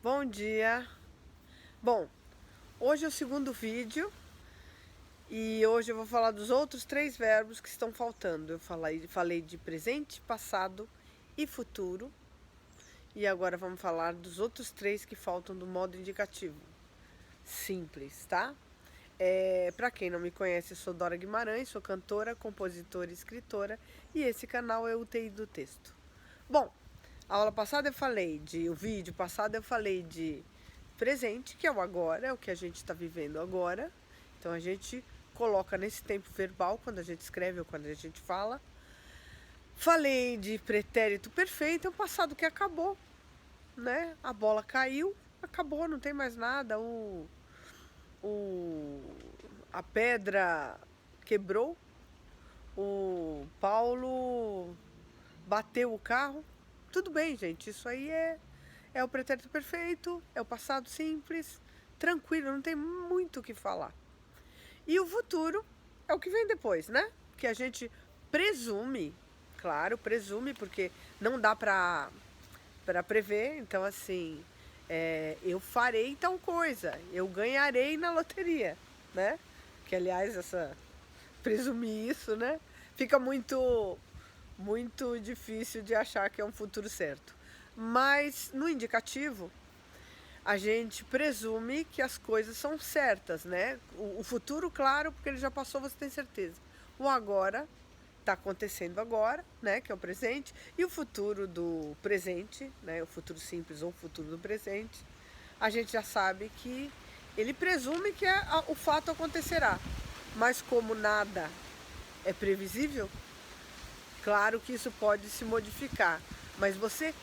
Bom dia. Bom, hoje é o segundo vídeo e hoje eu vou falar dos outros três verbos que estão faltando. Eu falei de presente, passado e futuro. E agora vamos falar dos outros três que faltam do modo indicativo. Simples, tá? Para quem não me conhece, eu sou Dora Guimarães, sou cantora, compositora e escritora e esse canal é o TI do Texto. Bom, a aula passada o vídeo passado eu falei de presente, que é o agora, é o que a gente está vivendo agora. Então a gente coloca nesse tempo verbal quando a gente escreve ou quando a gente fala. Falei de pretérito perfeito, é o passado que acabou, né? A bola caiu, acabou, não tem mais nada. A pedra quebrou, o Paulo bateu o carro. Tudo bem, gente, isso aí é o pretérito perfeito, é o passado simples, tranquilo, não tem muito o que falar. E o futuro é o que vem depois, né? Que a gente presume, claro, presume, porque não dá para prever. Então, assim, eu farei tal coisa, eu ganharei na loteria, né? Que, aliás, presumir isso, né? Fica muito difícil de achar que é um futuro certo. Mas no indicativo, a gente presume que as coisas são certas, né? O futuro, claro, porque ele já passou, você tem certeza. O agora está acontecendo agora, né? Que é o presente. E o futuro do presente, né? O futuro simples ou o futuro do presente, a gente já sabe que ele presume que o fato acontecerá. Mas como nada é previsível, claro que isso pode se modificar, mas você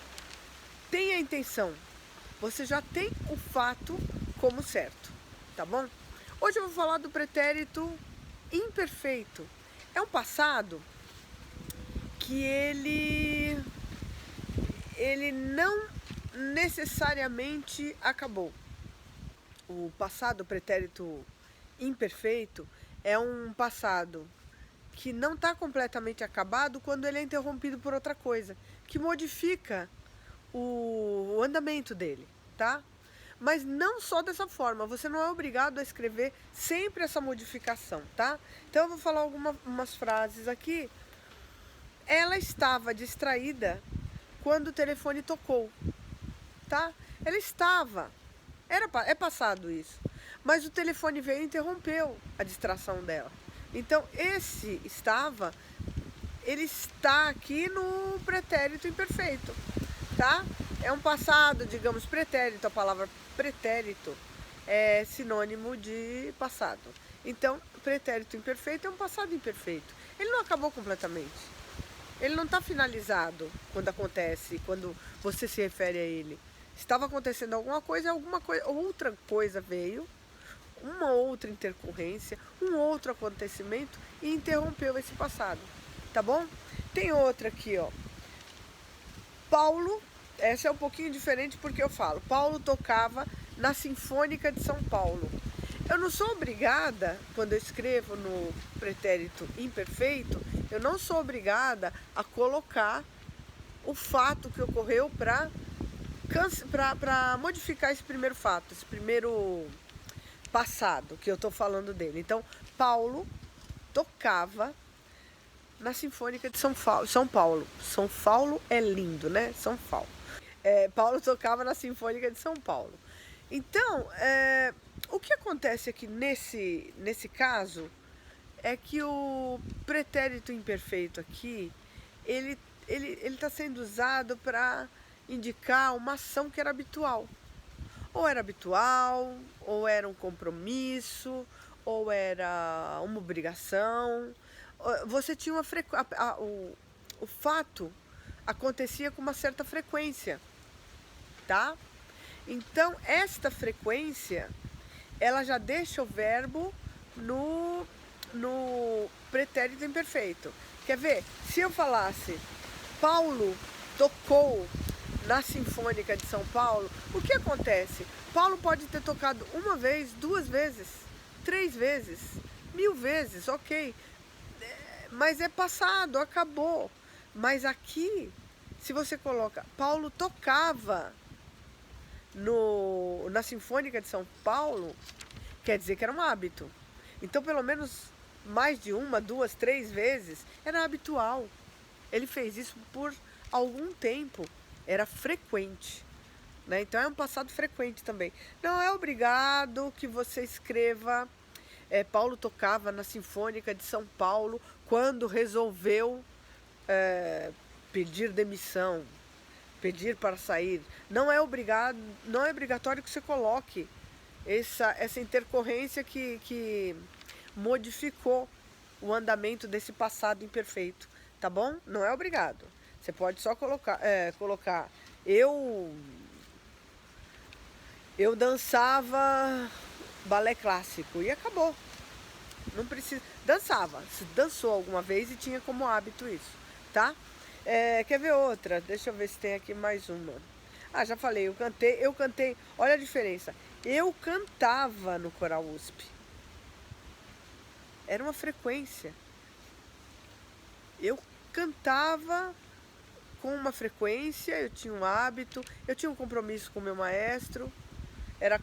tem a intenção, você já tem o fato como certo, tá bom? Hoje eu vou falar do pretérito imperfeito. É um passado que ele não necessariamente acabou. O passado pretérito imperfeito é um passado que não está completamente acabado quando ele é interrompido por outra coisa, que modifica o andamento dele, tá? Mas não só dessa forma, você não é obrigado a escrever sempre essa modificação, tá? Então eu vou falar algumas frases aqui. Ela estava distraída quando o telefone tocou, tá? Ela estava, é passado isso, mas o telefone veio e interrompeu a distração dela. Então esse estava, ele está aqui no pretérito imperfeito, tá? É um passado, digamos, pretérito. A palavra pretérito é sinônimo de passado. Então, pretérito imperfeito é um passado imperfeito. Ele não acabou completamente. Ele não está finalizado quando acontece, quando você se refere a ele. Estava acontecendo alguma coisa, outra coisa veio, uma outra intercorrência, um outro acontecimento e interrompeu esse passado, tá bom? Tem outra aqui, ó. Paulo, essa é um pouquinho diferente porque eu falo, Paulo tocava na Sinfônica de São Paulo. Eu não sou obrigada, quando eu escrevo no pretérito imperfeito, eu não sou obrigada a colocar o fato que ocorreu para modificar esse primeiro fato, esse primeiro passado que eu estou falando dele. Então, Paulo tocava na Sinfônica de São Paulo. São Paulo é lindo, né? São Paulo. Paulo tocava na Sinfônica de São Paulo. Então, o que acontece aqui nesse caso é que o pretérito imperfeito aqui, ele está sendo usado para indicar uma ação que era habitual. Ou era habitual, ou era um compromisso, ou era uma obrigação. Você tinha uma o fato acontecia com uma certa frequência, tá? Então, esta frequência, ela já deixa o verbo no pretérito imperfeito. Quer ver? Se eu falasse, Paulo tocou na Sinfônica de São Paulo, o que acontece? Paulo pode ter tocado uma vez, duas vezes, três vezes, 1000 vezes, ok. Mas é passado, acabou. Mas aqui, se você coloca, Paulo tocava na Sinfônica de São Paulo, quer dizer que era um hábito. Então, pelo menos mais de uma, duas, três vezes, era habitual. Ele fez isso por algum tempo, era frequente. Né? Então é um passado frequente também. Não é obrigado que você escreva. Paulo tocava na Sinfônica de São Paulo quando resolveu pedir demissão, pedir para sair. Não é obrigado, não é obrigatório que você coloque essa intercorrência que modificou o andamento desse passado imperfeito, tá bom? Não é obrigado. Você pode só colocar eu dançava balé clássico e acabou. Não precisa. Dançava. Se dançou alguma vez e tinha como hábito isso, tá? Quer ver outra? Deixa eu ver se tem aqui mais uma. Ah, já falei, eu cantei. Olha a diferença. Eu cantava no Coral USP. Era uma frequência. Eu cantava com uma frequência, eu tinha um hábito, eu tinha um compromisso com o meu maestro. Era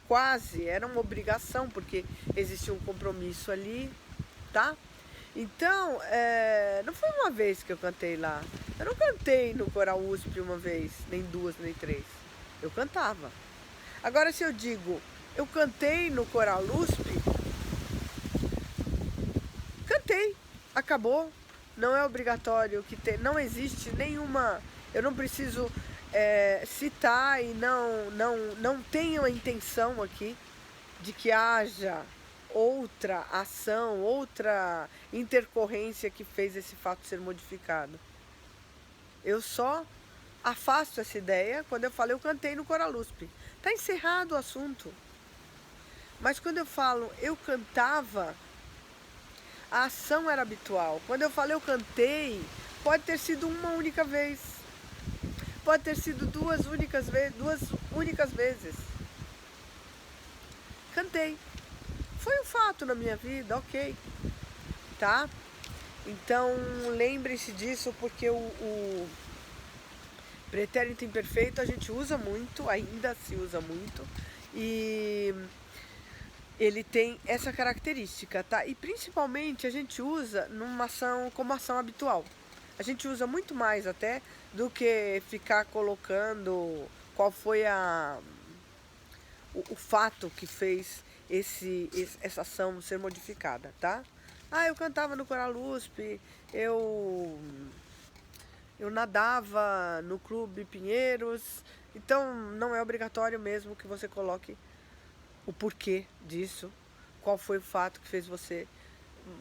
uma obrigação, porque existia um compromisso ali, tá? Então, não foi uma vez que eu cantei lá. Eu não cantei no Coral USP uma vez, nem duas, nem três. Eu cantava. Agora, se eu digo, eu cantei no Coral USP, cantei, acabou. Não é obrigatório não existe nenhuma. Eu não preciso citar e não tenho a intenção aqui de que haja outra ação, outra intercorrência que fez esse fato ser modificado. Eu só afasto essa ideia quando eu falo eu cantei no Coral USP. Está encerrado o assunto. Mas quando eu falo eu cantava, a ação era habitual. Quando eu falo eu cantei, pode ter sido uma única vez. Pode ter sido duas únicas vezes. Cantei. Foi um fato na minha vida, ok. Tá? Então, lembre-se disso, porque o pretérito imperfeito a gente usa muito, ainda se usa muito. E ele tem essa característica, tá? E principalmente a gente usa numa ação como ação habitual. A gente usa muito mais até do que ficar colocando qual foi o fato que fez essa ação ser modificada, tá? Ah, eu cantava no Coral USP, eu nadava no Clube Pinheiros. Então não é obrigatório mesmo que você coloque o porquê disso, qual foi o fato que fez você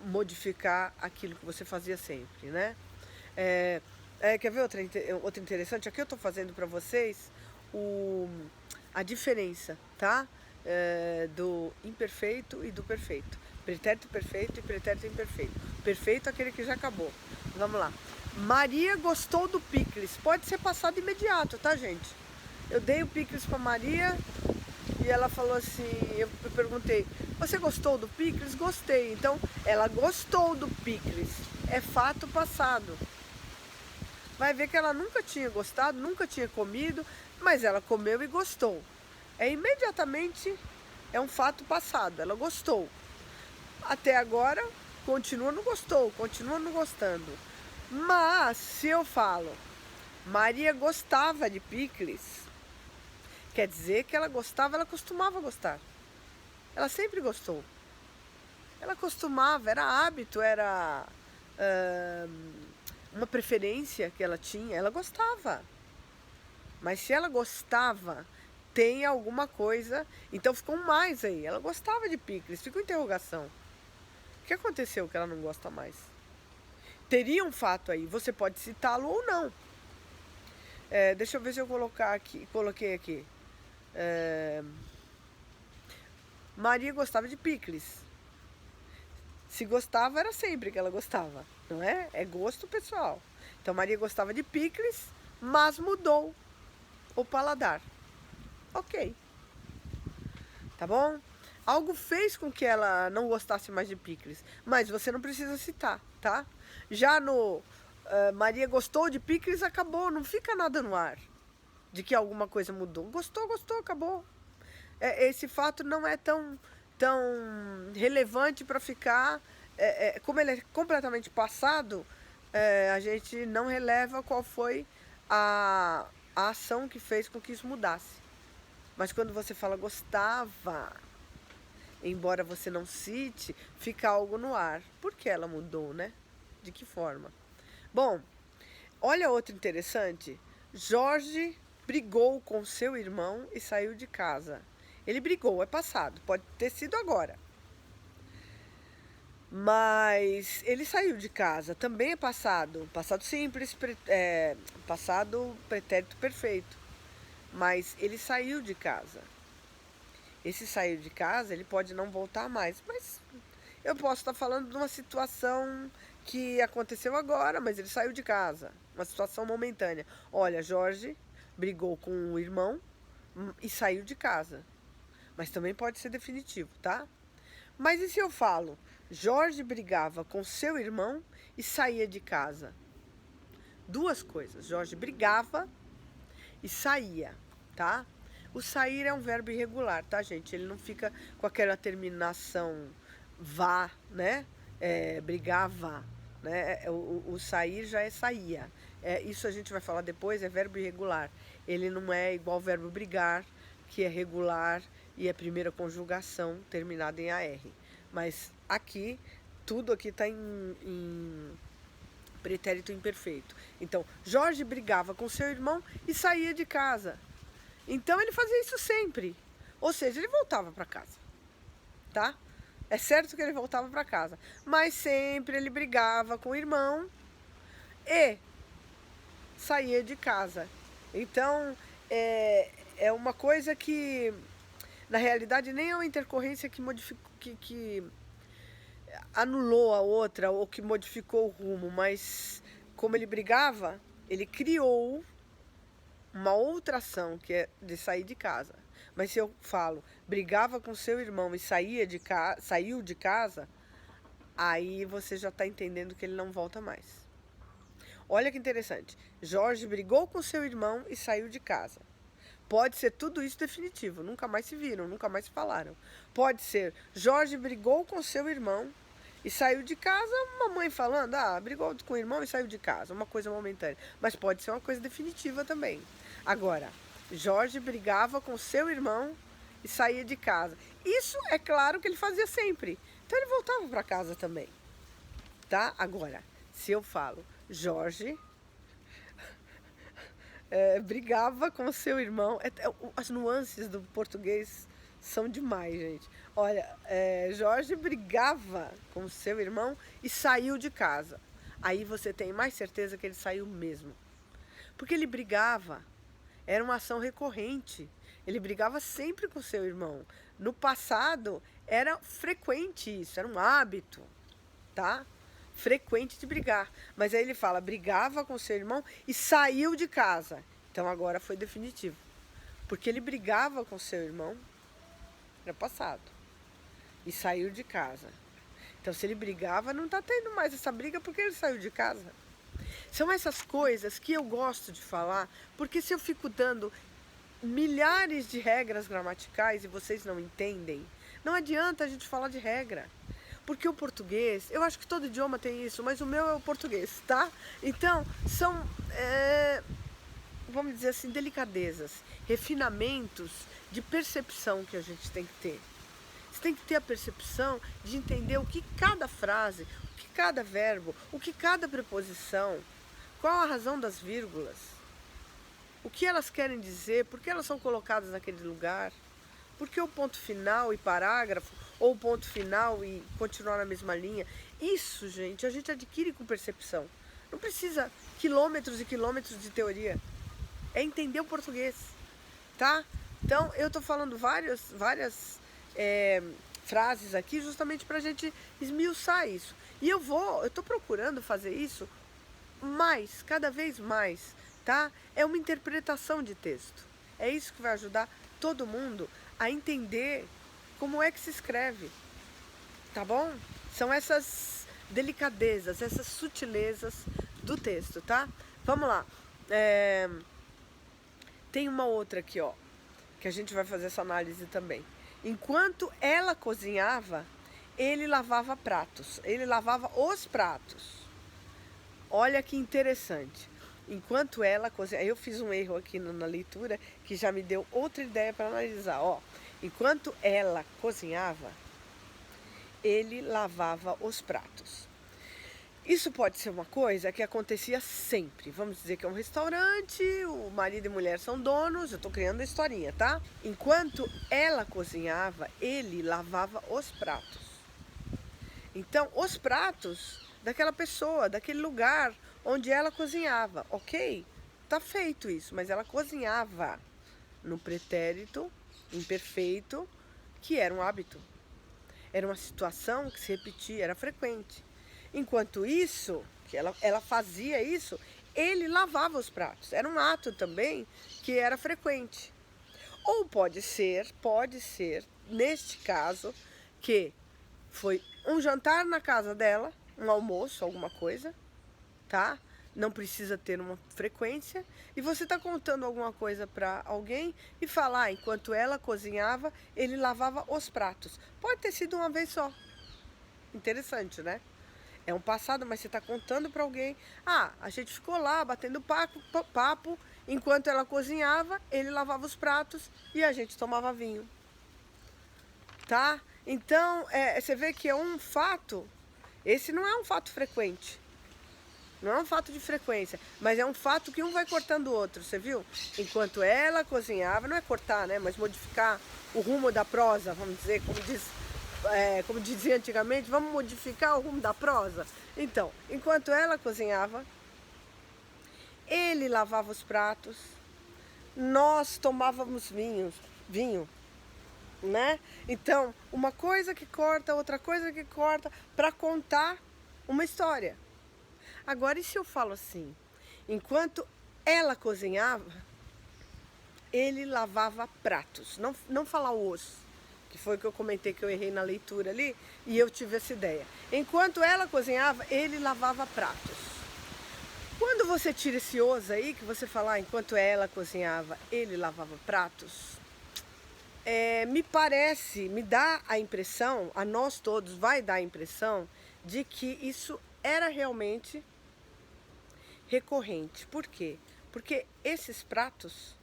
modificar aquilo que você fazia sempre, né? Quer ver outra interessante? Aqui eu estou fazendo para vocês a diferença, tá? Do imperfeito e do perfeito. Pretérito perfeito e pretérito imperfeito. Perfeito é aquele que já acabou. Vamos lá. Maria gostou do picles. Pode ser passado imediato, tá, gente? Eu dei o picles para Maria e ela falou assim, eu perguntei, você gostou do picles? Gostei. Então, ela gostou do picles. É fato passado. Vai ver que ela nunca tinha gostado, nunca tinha comido, mas ela comeu e gostou. Imediatamente é um fato passado, ela gostou. Até agora, continua não gostou, continua não gostando. Mas, se eu falo, Maria gostava de picles, quer dizer que ela gostava, ela costumava gostar. Ela sempre gostou. Ela costumava, era hábito, era uma preferência que ela tinha, ela gostava. Mas se ela gostava, tem alguma coisa, então ficou um mais aí. Ela gostava de picles, ficou interrogação. O que aconteceu que ela não gosta mais? Teria um fato aí, você pode citá-lo ou não. Deixa eu ver se eu coloquei aqui. Maria gostava de picles. Se gostava, era sempre que ela gostava, não é? É gosto pessoal. Então, Maria gostava de picles, mas mudou o paladar. Ok. Tá bom? Algo fez com que ela não gostasse mais de picles, mas você não precisa citar, tá? Já no Maria gostou de picles, acabou, não fica nada no ar de que alguma coisa mudou. Gostou, acabou. esse fato não é tão relevante para ficar. Como ele é completamente passado, a gente não releva qual foi a ação que fez com que isso mudasse. Mas quando você fala gostava, embora você não cite, fica algo no ar. Por que ela mudou, né? De que forma? Bom, olha outro interessante. Jorge brigou com seu irmão e saiu de casa. Ele brigou, é passado, pode ter sido agora. Mas ele saiu de casa, também é passado. Passado simples, passado pretérito perfeito. Mas ele saiu de casa. Esse saiu de casa, ele pode não voltar mais. Mas eu posso estar falando de uma situação que aconteceu agora, mas ele saiu de casa. Uma situação momentânea. Olha, Jorge brigou com o irmão e saiu de casa. Mas também pode ser definitivo, tá? Mas e se eu falo, Jorge brigava com seu irmão e saía de casa? Duas coisas. Jorge brigava e saía, tá? O sair é um verbo irregular, tá, gente? Ele não fica com aquela terminação vá, né? Brigava, né? O sair já é saía. Isso a gente vai falar depois, é verbo irregular. Ele não é igual ao verbo brigar, que é regular e é primeira conjugação terminada em AR. Mas aqui, tudo aqui está em pretérito imperfeito. Então, Jorge brigava com seu irmão e saía de casa. Então, ele fazia isso sempre. Ou seja, ele voltava para casa, tá? É certo que ele voltava para casa, mas sempre ele brigava com o irmão e saía de casa. Então, é uma coisa que, na realidade, nem é uma intercorrência que modificou, que anulou a outra ou que modificou o rumo, mas como ele brigava, ele criou uma outra ação, que é de sair de casa. Mas se eu falo, brigava com seu irmão e saiu de casa, aí você já está entendendo que ele não volta mais. Olha que interessante. Jorge brigou com seu irmão e saiu de casa. Pode ser tudo isso definitivo, nunca mais se viram, nunca mais se falaram. Pode ser, Jorge brigou com seu irmão e saiu de casa, mamãe falando, brigou com o irmão e saiu de casa, uma coisa momentânea. Mas pode ser uma coisa definitiva também. Agora, Jorge brigava com seu irmão e saía de casa. Isso é claro que ele fazia sempre. Então ele voltava para casa também. Tá? Agora, se eu falo, Jorge brigava com seu irmão. As nuances do português são demais, gente. Olha, Jorge brigava com seu irmão e saiu de casa. Aí você tem mais certeza que ele saiu mesmo. Porque ele brigava, era uma ação recorrente. Ele brigava sempre com seu irmão. No passado, era frequente isso, era um hábito, tá? Frequente de brigar. Mas aí ele fala, brigava com seu irmão e saiu de casa. Então agora foi definitivo. Porque ele brigava com seu irmão, era passado. E saiu de casa. Então se ele brigava, não está tendo mais essa briga porque ele saiu de casa. São essas coisas que eu gosto de falar, porque se eu fico dando milhares de regras gramaticais e vocês não entendem, não adianta a gente falar de regra. Porque o português, eu acho que todo idioma tem isso, mas o meu é o português, tá? Então, são, vamos dizer assim, delicadezas, refinamentos de percepção que a gente tem que ter. Você tem que ter a percepção de entender o que cada frase, o que cada verbo, o que cada preposição, qual a razão das vírgulas, o que elas querem dizer, por que elas são colocadas naquele lugar, por que o ponto final e parágrafo, ou o ponto final e continuar na mesma linha. Isso, gente, a gente adquire com percepção. Não precisa quilômetros e quilômetros de teoria. É entender o português, tá? Então, eu tô falando várias frases aqui justamente pra gente esmiuçar isso. E eu tô procurando fazer isso mais, cada vez mais, tá? É uma interpretação de texto. É isso que vai ajudar todo mundo a entender como é que se escreve, tá bom? São essas delicadezas, essas sutilezas do texto, tá? Vamos lá. Tem uma outra aqui, ó. que a gente vai fazer essa análise também. Enquanto ela cozinhava, ele lavava pratos, ele lavava os pratos. Olha que interessante. Enquanto ela cozinhava, eu fiz um erro aqui na leitura que já me deu outra ideia para analisar. Ó, enquanto ela cozinhava, ele lavava os pratos. Isso pode ser uma coisa que acontecia sempre. Vamos dizer que é um restaurante, o marido e mulher são donos, eu estou criando a historinha, tá? Enquanto ela cozinhava, ele lavava os pratos. Então, os pratos daquela pessoa, daquele lugar onde ela cozinhava, ok? Tá feito isso, mas ela cozinhava no pretérito imperfeito, que era um hábito. Era uma situação que se repetia, era frequente. Enquanto isso, que ela fazia isso, ele lavava os pratos. Era um ato também que era frequente. Ou pode ser, neste caso, que foi um jantar na casa dela, um almoço, alguma coisa, tá? Não precisa ter uma frequência. E você está contando alguma coisa para alguém e falar, enquanto ela cozinhava, ele lavava os pratos. Pode ter sido uma vez só. Interessante, né? É um passado, mas você está contando para alguém. Ah, a gente ficou lá batendo papo, enquanto ela cozinhava, ele lavava os pratos e a gente tomava vinho. Tá? Então, você vê que é um fato. Esse não é um fato frequente. Não é um fato de frequência, mas é um fato que um vai cortando o outro, você viu? Enquanto ela cozinhava, não é cortar, né? Mas modificar o rumo da prosa, vamos dizer, como dizia antigamente, vamos modificar o rumo da prosa. Então, enquanto ela cozinhava, ele lavava os pratos, nós tomávamos vinho, né? Então, uma coisa que corta, outra coisa que corta, para contar uma história. Agora, e se eu falo assim? Enquanto ela cozinhava, ele lavava pratos. Não falar os, que foi o que eu comentei que eu errei na leitura ali, e eu tive essa ideia. Enquanto ela cozinhava, ele lavava pratos. Quando você tira esse os aí, que você fala, enquanto ela cozinhava, ele lavava pratos, me dá a impressão, a nós todos vai dar a impressão, de que isso era realmente recorrente. Por quê? Porque esses pratos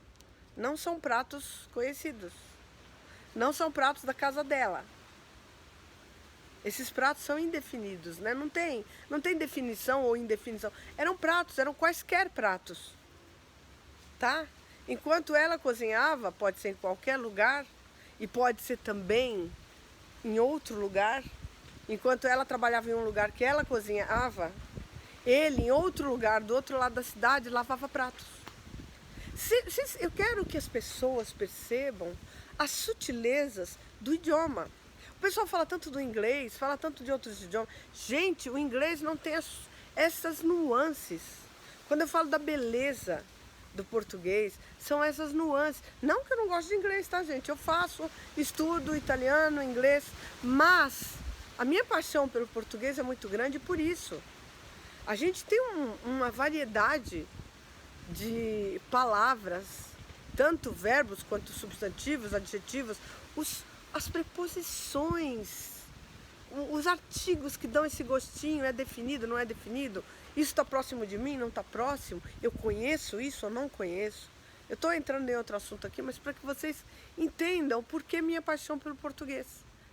não são pratos conhecidos. Não são pratos da casa dela. Esses pratos são indefinidos, né? Não tem definição ou indefinição. Eram pratos, eram quaisquer pratos. Tá? Enquanto ela cozinhava, pode ser em qualquer lugar, e pode ser também em outro lugar. Enquanto ela trabalhava em um lugar que ela cozinhava, ele, em outro lugar, do outro lado da cidade, lavava pratos. Eu quero que as pessoas percebam as sutilezas do idioma. O pessoal fala tanto do inglês, fala tanto de outros idiomas. Gente, o inglês não tem essas nuances. Quando eu falo da beleza do português, são essas nuances. Não que eu não gosto de inglês, tá, gente? Eu estudo italiano, inglês, mas a minha paixão pelo português é muito grande por isso. A gente tem uma variedade de palavras, tanto verbos quanto substantivos, adjetivos, as preposições, os artigos que dão esse gostinho, é definido, não é definido, isso está próximo de mim, não está próximo, eu conheço isso ou não conheço. Eu estou entrando em outro assunto aqui, mas para que vocês entendam por que minha paixão pelo português,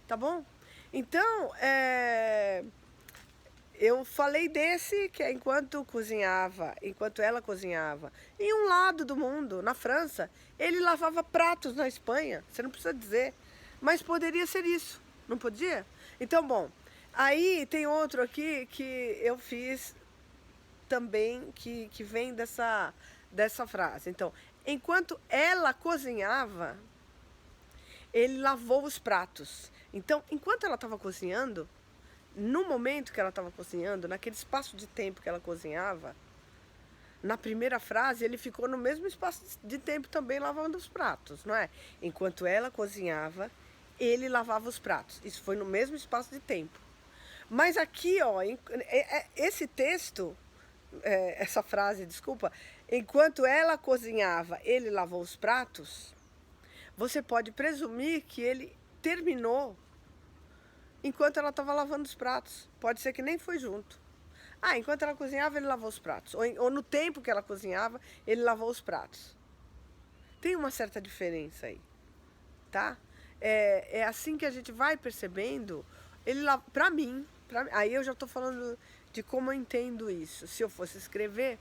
tá bom? Então, eu falei desse que é enquanto ela cozinhava, em um lado do mundo, na França, ele lavava pratos na Espanha, você não precisa dizer, mas poderia ser isso, não podia? Então, bom, aí tem outro aqui que eu fiz também, que vem dessa frase. Então, enquanto ela cozinhava, ele lavou os pratos. Então, enquanto ela estava cozinhando, no momento que ela estava cozinhando, naquele espaço de tempo que ela cozinhava, na primeira frase ele ficou no mesmo espaço de tempo também lavando os pratos, não é? Enquanto ela cozinhava, ele lavava os pratos. Isso foi no mesmo espaço de tempo. Mas aqui, ó, esse texto, essa frase, desculpa, enquanto ela cozinhava, ele lavou os pratos, você pode presumir que ele terminou enquanto ela estava lavando os pratos. Pode ser que nem foi junto. Ah, enquanto ela cozinhava, ele lavou os pratos. Ou no tempo que ela cozinhava, ele lavou os pratos. Tem uma certa diferença aí, tá? É assim que a gente vai percebendo. Pra mim, aí eu já estou falando de como eu entendo isso. Se eu fosse escrever,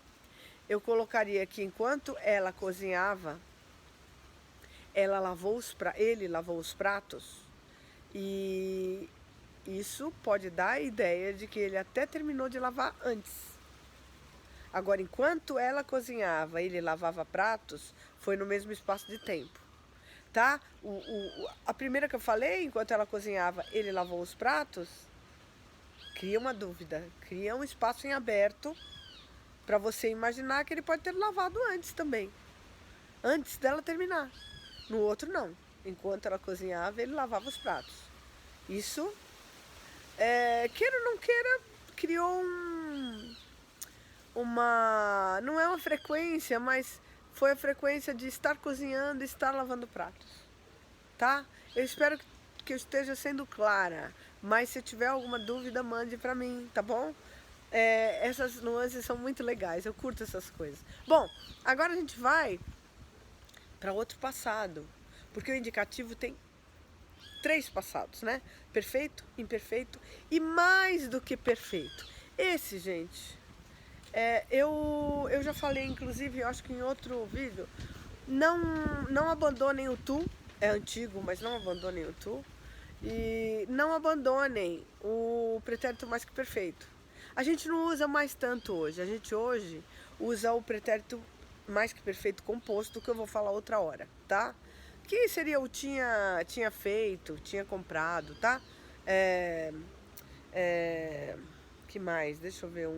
eu colocaria que enquanto ela cozinhava, ele lavou os pratos, e isso pode dar a ideia de que ele até terminou de lavar antes. Agora, enquanto ela cozinhava, ele lavava pratos, foi no mesmo espaço de tempo, tá? A primeira que eu falei, enquanto ela cozinhava, ele lavou os pratos, cria uma dúvida, cria um espaço em aberto para você imaginar que ele pode ter lavado antes também, antes dela terminar. No outro, não. Enquanto ela cozinhava, ele lavava os pratos. Isso, queira ou não queira, criou não é uma frequência, mas foi a frequência de estar cozinhando e estar lavando pratos, tá? Eu espero que eu esteja sendo clara, mas se tiver alguma dúvida, mande pra mim, tá bom? Essas nuances são muito legais, eu curto essas coisas. Bom, agora a gente vai para outro passado, porque o indicativo tem 3 passados, né? Perfeito, imperfeito e mais do que perfeito. Esse, gente, eu já falei, inclusive, eu acho que em outro vídeo, não abandonem o tu, é antigo, mas não abandonem o tu, e não abandonem o pretérito mais que perfeito. A gente não usa mais tanto hoje, a gente hoje usa o pretérito mais que perfeito composto, que eu vou falar outra hora, tá? Que seria o tinha feito, tinha comprado, tá? Que mais? Deixa eu ver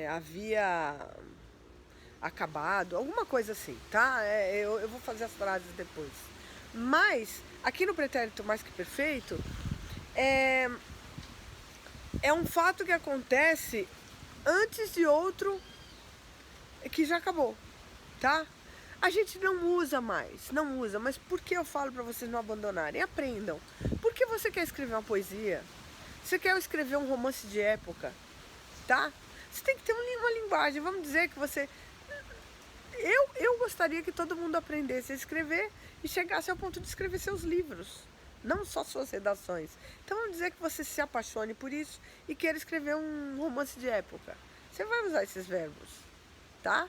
havia acabado, alguma coisa assim, tá? Eu vou fazer as frases depois. Mas, aqui no pretérito mais que perfeito, é um fato que acontece antes de outro que já acabou, tá? A gente não usa mais, não usa, mas por que eu falo para vocês não abandonarem? Aprendam. Por que você quer escrever uma poesia? Você quer escrever um romance de época, tá? Você tem que ter uma linguagem, vamos dizer que você... Eu gostaria que todo mundo aprendesse a escrever e chegasse ao ponto de escrever seus livros, não só suas redações. Então vamos dizer que você se apaixone por isso e queira escrever um romance de época. Você vai usar esses verbos, tá?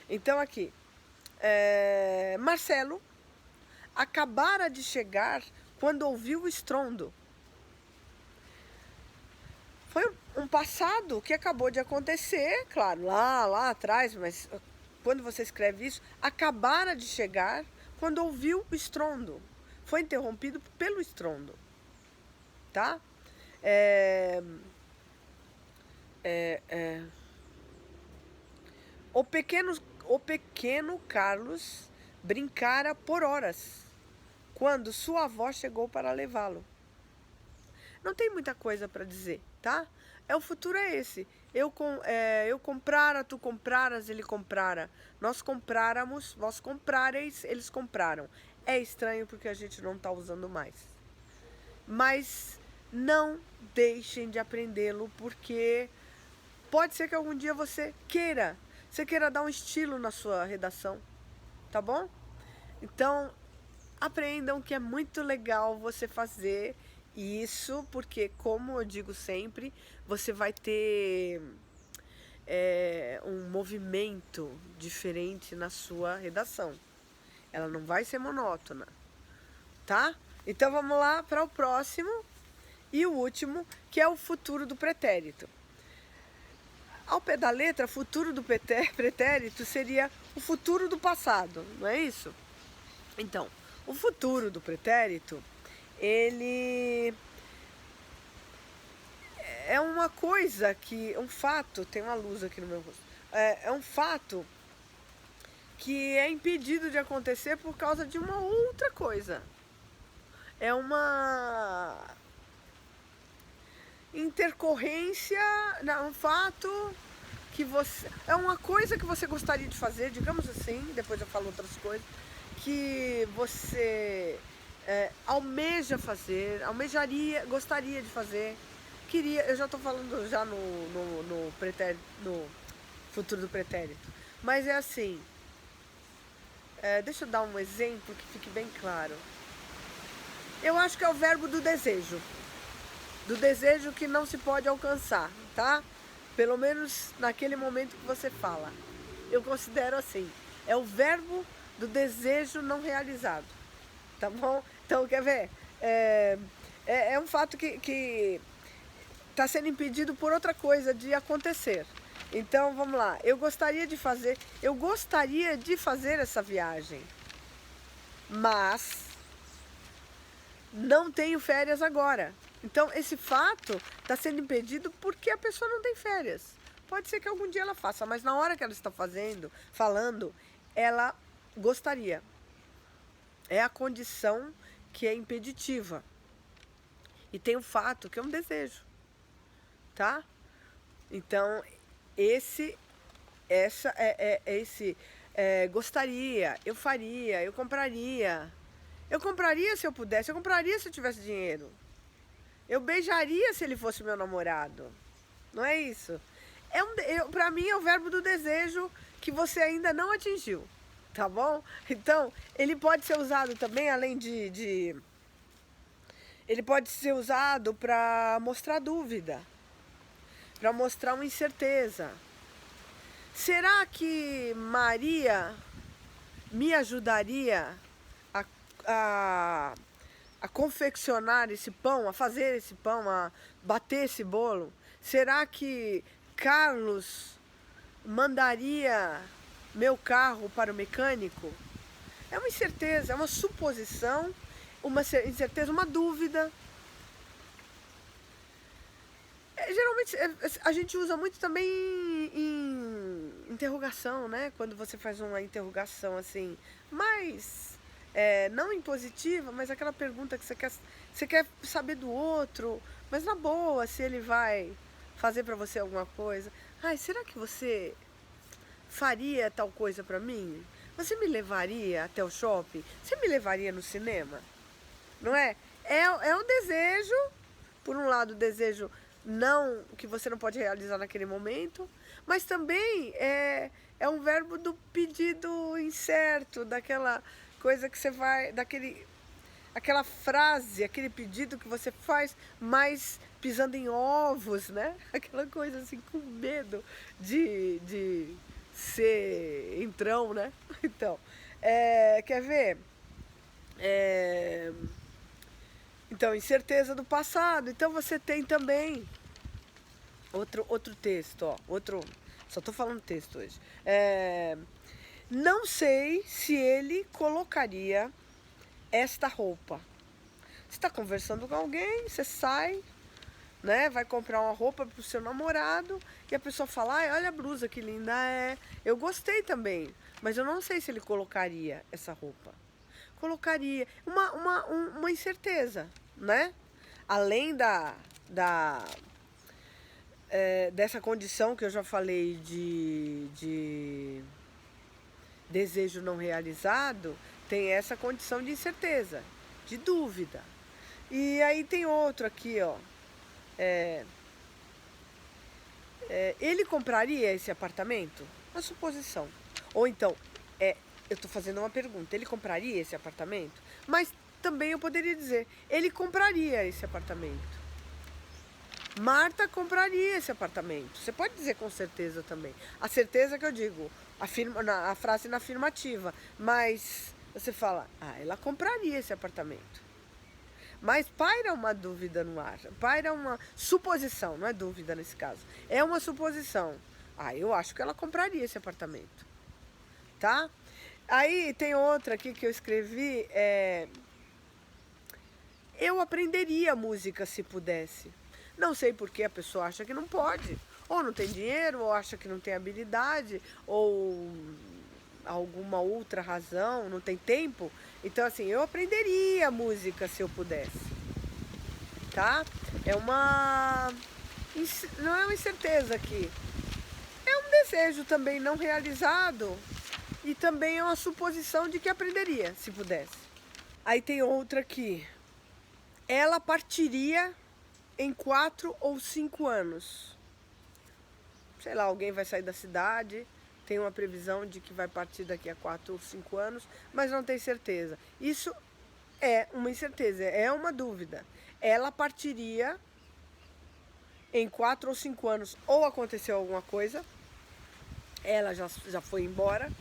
Então aqui, Marcelo acabara de chegar quando ouviu o estrondo. Foi um passado que acabou de acontecer, claro, lá atrás, mas quando você escreve isso, acabara de chegar quando ouviu o estrondo. Foi interrompido pelo estrondo, tá? O pequeno Carlos brincara por horas, quando sua avó chegou para levá-lo. Não tem muita coisa para dizer, tá? O futuro é esse. Eu comprara, tu compraras, ele comprara. Nós compráramos, vós comprareis, eles compraram. É estranho porque a gente não está usando mais. Mas não deixem de aprendê-lo, porque pode ser que algum dia você queira dar um estilo na sua redação, tá bom? Então, aprendam que é muito legal você fazer isso, porque, como eu digo sempre, você vai ter um movimento diferente na sua redação. Ela não vai ser monótona, tá? Então vamos lá para o próximo e o último, que é o futuro do pretérito. Ao pé da letra, futuro do pretérito seria o futuro do passado, não é isso? Então, o futuro do pretérito, ele é uma coisa que, um fato, tem uma luz aqui no meu rosto, é um fato que é impedido de acontecer por causa de uma outra coisa. É uma intercorrência, um fato que você... É uma coisa que você gostaria de fazer, digamos assim, depois eu falo outras coisas, que você gostaria de fazer, queria, eu já estou falando já no pretérito, no futuro do pretérito, mas é assim, deixa eu dar um exemplo que fique bem claro. Eu acho que é o verbo do desejo que não se pode alcançar, tá? Pelo menos naquele momento que você fala. Eu considero assim, é o verbo do desejo não realizado, tá bom? Então, quer ver? É um fato que está sendo impedido por outra coisa de acontecer. Então, vamos lá. Eu gostaria de fazer essa viagem, mas não tenho férias agora. Então, esse fato está sendo impedido porque a pessoa não tem férias. Pode ser que algum dia ela faça, mas na hora que ela está falando, ela gostaria. É a condição que é impeditiva. E tem o fato que é um desejo, tá? Então, gostaria, eu faria, eu compraria. Eu compraria se eu pudesse, eu compraria se eu tivesse dinheiro. Eu beijaria se ele fosse meu namorado. Não é isso? Pra mim é o verbo do desejo que você ainda não atingiu, tá bom? Então, ele pode ser usado também, além ele pode ser usado para mostrar dúvida, para mostrar uma incerteza. Será que Maria me ajudaria a confeccionar esse pão, a fazer esse pão, a bater esse bolo? Será que Carlos mandaria meu carro para o mecânico? É uma incerteza, é uma suposição, uma incerteza, uma dúvida. Geralmente a gente usa muito também em interrogação, né? Quando você faz uma interrogação assim, mas não impositiva, mas aquela pergunta que você quer saber do outro, mas na boa, se ele vai fazer pra você alguma coisa. Ai, será que você faria tal coisa pra mim? Você me levaria até o shopping? Você me levaria no cinema? Não é? É um desejo, por um lado, o desejo não que você não pode realizar naquele momento, mas também é um verbo do pedido incerto, daquela coisa que você vai, aquela frase, aquele pedido que você faz, mas pisando em ovos, né? Aquela coisa assim, com medo de ser entrão, né? Então, quer ver? Então, incerteza do passado. Então, você tem também outro texto, ó. Só tô falando texto hoje. Não sei se ele colocaria esta roupa. Você está conversando com alguém, você sai, né? Vai comprar uma roupa pro seu namorado e a pessoa fala: ai, olha a blusa que linda é. Eu gostei também, mas eu não sei se ele colocaria essa roupa. Colocaria uma incerteza, né? Além dessa condição que eu já falei de desejo não realizado, tem essa condição de incerteza, de dúvida. E aí tem outro aqui, ó. Ele compraria esse apartamento? Uma suposição. Ou então, eu estou fazendo uma pergunta, ele compraria esse apartamento? Mas também eu poderia dizer, ele compraria esse apartamento. Marta compraria esse apartamento. Você pode dizer com certeza também. A certeza que eu digo, a frase na afirmativa. Mas você fala, ela compraria esse apartamento. Mas paira uma dúvida no ar. Paira uma suposição, não é dúvida nesse caso. É uma suposição. Eu acho que ela compraria esse apartamento. Tá? Aí tem outra aqui que eu escrevi. Eu aprenderia música se pudesse. Não sei por que a pessoa acha que não pode, ou não tem dinheiro, ou acha que não tem habilidade, ou alguma outra razão, não tem tempo. Então, assim, eu aprenderia música se eu pudesse, tá? Não é uma incerteza aqui, é um desejo também não realizado e também é uma suposição de que aprenderia, se pudesse. Aí tem outra aqui. Ela partiria em 4 ou 5 anos. Sei lá, alguém vai sair da cidade, tem uma previsão de que vai partir daqui a 4 ou 5 anos, mas não tem certeza. Isso é uma incerteza, é uma dúvida. Ela partiria em 4 ou 5 anos, ou aconteceu alguma coisa, ela já foi embora,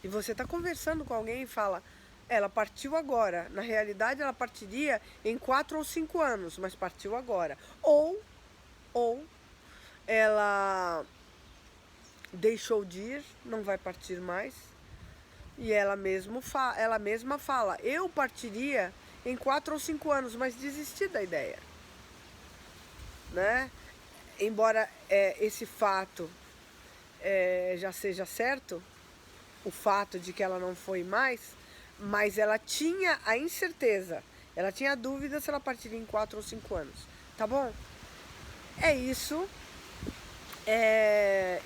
e você está conversando com alguém e fala, ela partiu agora. Na realidade, ela partiria em 4 ou 5 anos, mas partiu agora. Ou ela deixou de ir, não vai partir mais, e ela mesma fala, eu partiria em 4 ou 5 anos, mas desisti da ideia. Né? Embora esse fato já seja certo, o fato de que ela não foi mais, mas ela tinha a incerteza, ela tinha a dúvida se ela partiria em 4 ou 5 anos. Tá bom? É isso.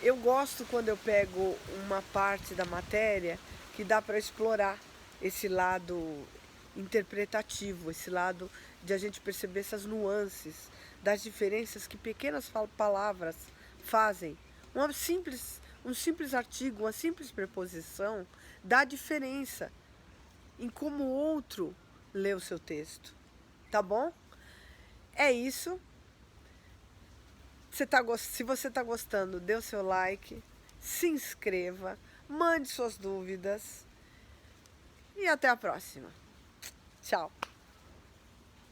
Eu gosto quando eu pego uma parte da matéria que dá para explorar esse lado interpretativo, esse lado de a gente perceber essas nuances, das diferenças que pequenas palavras fazem. Um simples artigo, uma simples preposição dá diferença em como o outro lê o seu texto. Tá bom? É isso. Se você está gostando, dê o seu like, se inscreva, mande suas dúvidas e até a próxima. Tchau!